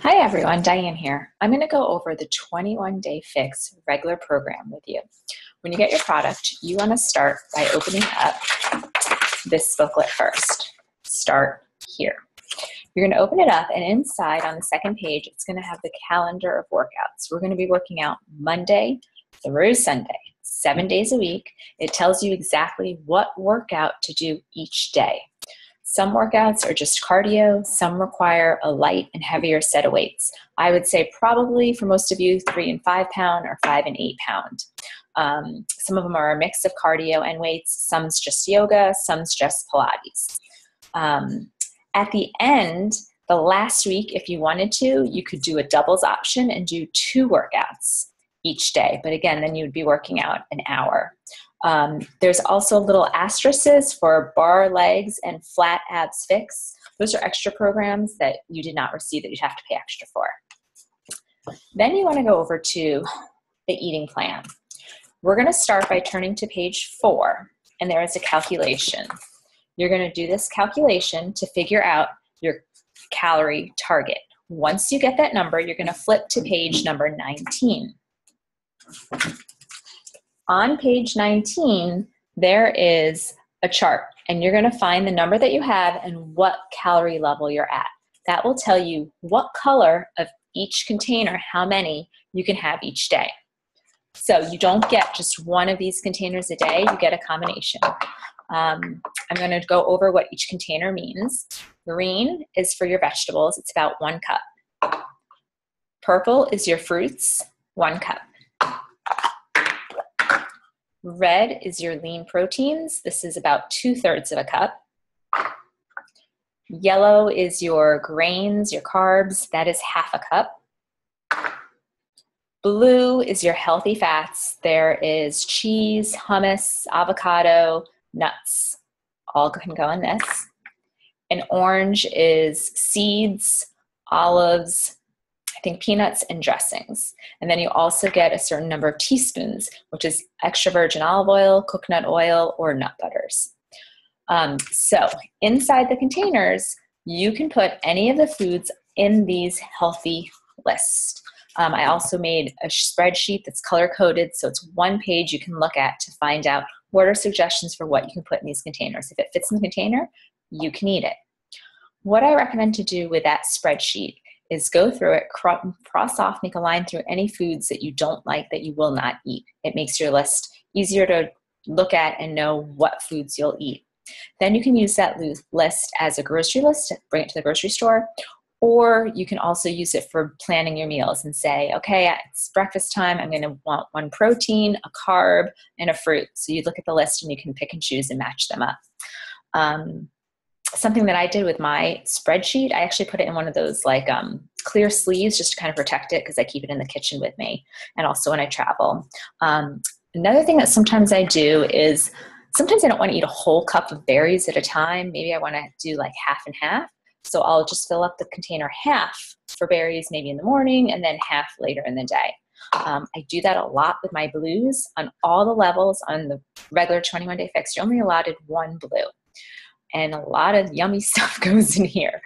Hi everyone, Diane here. I'm going to go over the 21-day fix regular program with you. When you get your product, you want to start by opening up this booklet first. Start here. You're going to open it up, and inside on the second page, it's going to have the calendar of workouts. We're going to be working out Monday through Sunday, 7 days a week. It tells you exactly what workout to do each day. Some workouts are just cardio, some require a light and heavier set of weights. I would say probably for most of you, 3 and 5 pound or 5 and 8 pound. Some of them are a mix of cardio and weights, some's just yoga, some's just Pilates. At the end, the last week, if you wanted to, you could do a doubles option and do 2 workouts each day. But again, then you would be working out an hour. There's also little asterisks for bar legs and flat abs fix. Those are extra programs that you did not receive that you'd have to pay extra for. Then you want to go over to the eating plan. We're going to start by turning to page 4, and there is a calculation. You're going to do this calculation to figure out your calorie target. Once you get that number, you're going to flip to page number 19. On page 19, there is a chart, and you're going to find the number that you have and what calorie level you're at. That will tell you what color of each container, how many you can have each day. So you don't get just one of these containers a day, you get a combination. I'm going to go over what each container means. Green is for your vegetables, it's about 1 cup. Purple is your fruits, 1 cup. Red is your lean proteins. This is about 2/3 of a cup. Yellow is your grains, your carbs. That is 1/2 cup. Blue is your healthy fats. There is cheese, hummus, avocado, nuts. All can go in this. And orange is seeds, olives, I think peanuts, and dressings. And then you also get a certain number of teaspoons, which is extra virgin olive oil, coconut oil, or nut butters. So inside the containers, you can put any of the foods in these healthy lists. I also made a spreadsheet that's color-coded, so it's 1 page you can look at to find out what are suggestions for what you can put in these containers. If it fits in the container, you can eat it. What I recommend to do with that spreadsheet is go through it, cross off, make a line through any foods that you don't like that you will not eat. It makes your list easier to look at and know what foods you'll eat. Then you can use that list as a grocery list, bring it to the grocery store, or you can also use it for planning your meals and say, okay, it's breakfast time, I'm going to want 1 protein, a carb, and a fruit. So you look at the list and you can pick and choose and match them up. Something that I did with my spreadsheet, I actually put it in one of those like clear sleeves just to kind of protect it because I keep it in the kitchen with me and also when I travel. Another thing that sometimes I do is sometimes I don't want to eat a whole cup of berries at a time. Maybe I want to do like 1/2 and 1/2. So I'll just fill up the container 1/2 for berries maybe in the morning and then 1/2 later in the day. I do that a lot with my blues on all the levels. On the regular 21-day fix, you're only allotted 1 blue. And a lot of yummy stuff goes in here.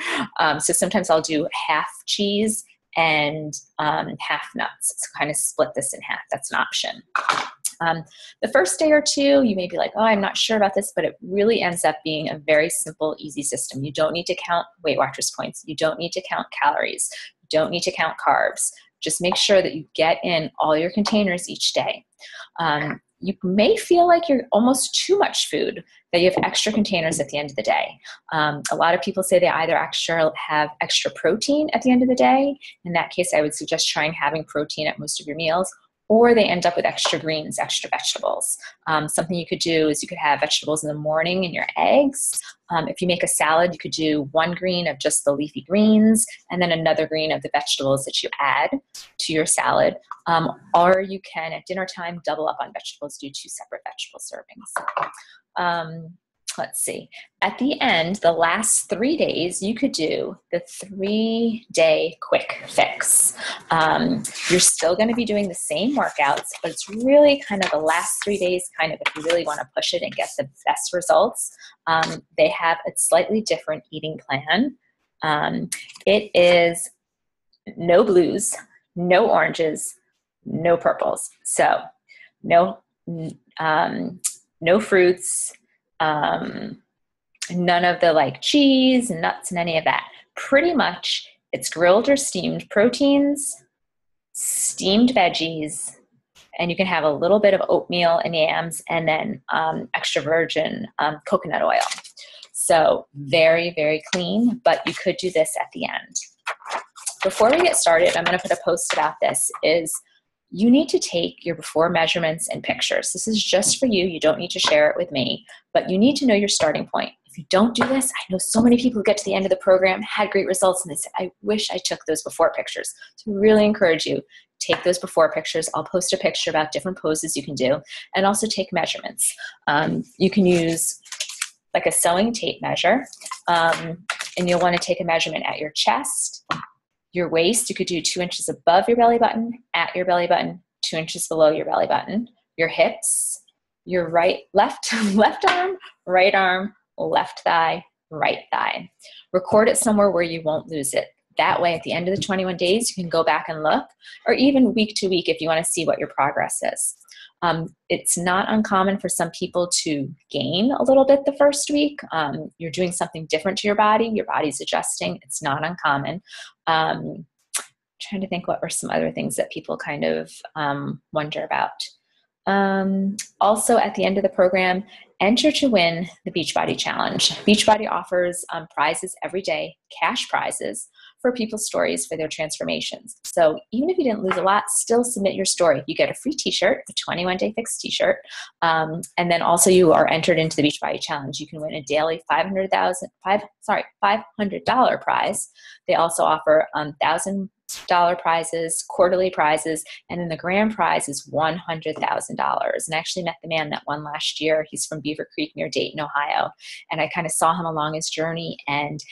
So sometimes I'll do 1/2 cheese and 1/2 nuts. So kind of split this in 1/2. That's an option. The first day or two, you may be like, oh, I'm not sure about this, but it really ends up being a very simple, easy system. You don't need to count Weight Watchers points. You don't need to count calories. You don't need to count carbs. Just make sure that you get in all your containers each day. You may feel like you're almost too much food, that you have extra containers at the end of the day. A lot of people say they either have extra protein at the end of the day. In that case, I would suggest trying having protein at most of your meals, or they end up with extra greens, extra vegetables. Something you could do is you could have vegetables in the morning in your eggs. If you make a salad, you could do 1 green of just the leafy greens and then another green of the vegetables that you add to your salad. Or you can, at dinner time, double up on vegetables, do 2 separate vegetable servings. Let's see. At the end, the last 3 days, you could do the 3-day quick fix. You're still going to be doing the same workouts, but it's really kind of the last 3 days, kind of if you really want to push it and get the best results. They have a slightly different eating plan. It is no blues, no oranges, no purples. So no, no fruits, none of the like cheese, nuts, and any of that. Pretty much it's grilled or steamed proteins, steamed veggies, and you can have a little bit of oatmeal and yams, and then extra virgin coconut oil. So very, very clean, but you could do this at the end. Before we get started, I'm going to put a post about this, is you need to take your before measurements and pictures. This is just for you. You don't need to share it with me, but you need to know your starting point. If you don't do this, I know so many people who get to the end of the program, had great results, and they said, I wish I took those before pictures. So I really encourage you, take those before pictures. I'll post a picture about different poses you can do, and also take measurements. You can use like a sewing tape measure, and you'll want to take a measurement at your chest, your waist. You could do 2 inches above your belly button, at your belly button, 2 inches below your belly button, your hips, your left arm, left thigh, right thigh. Record it somewhere where you won't lose it. That way, at the end of the 21 days, you can go back and look, or even week to week if you want to see what your progress is. It's not uncommon for some people to gain a little bit the first week. You're doing something different to your body's adjusting. It's not uncommon. Trying to think what were some other things that people kind of wonder about. Also, at the end of the program, enter to win the Beachbody Challenge. Beachbody offers prizes every day, cash prizes, for people's stories for their transformations. So even if you didn't lose a lot, still submit your story. You get a free t-shirt, the 21-day Fix t-shirt. And then also you are entered into the Beachbody Challenge. You can win a daily $500 prize. They also offer $1,000 prizes, quarterly prizes, and then the grand prize is $100,000. And I actually met the man that won last year. He's from Beaver Creek near Dayton, Ohio. And I kind of saw him along his journey, and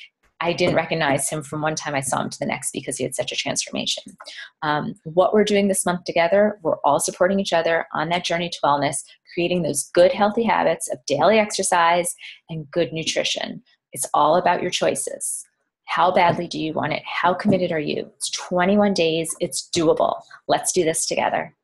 I didn't recognize him from one time I saw him to the next because he had such a transformation. What we're doing this month together, we're all supporting each other on that journey to wellness, creating those good, healthy habits of daily exercise and good nutrition. It's all about your choices. How badly do you want it? How committed are you? It's 21 days. It's doable. Let's do this together.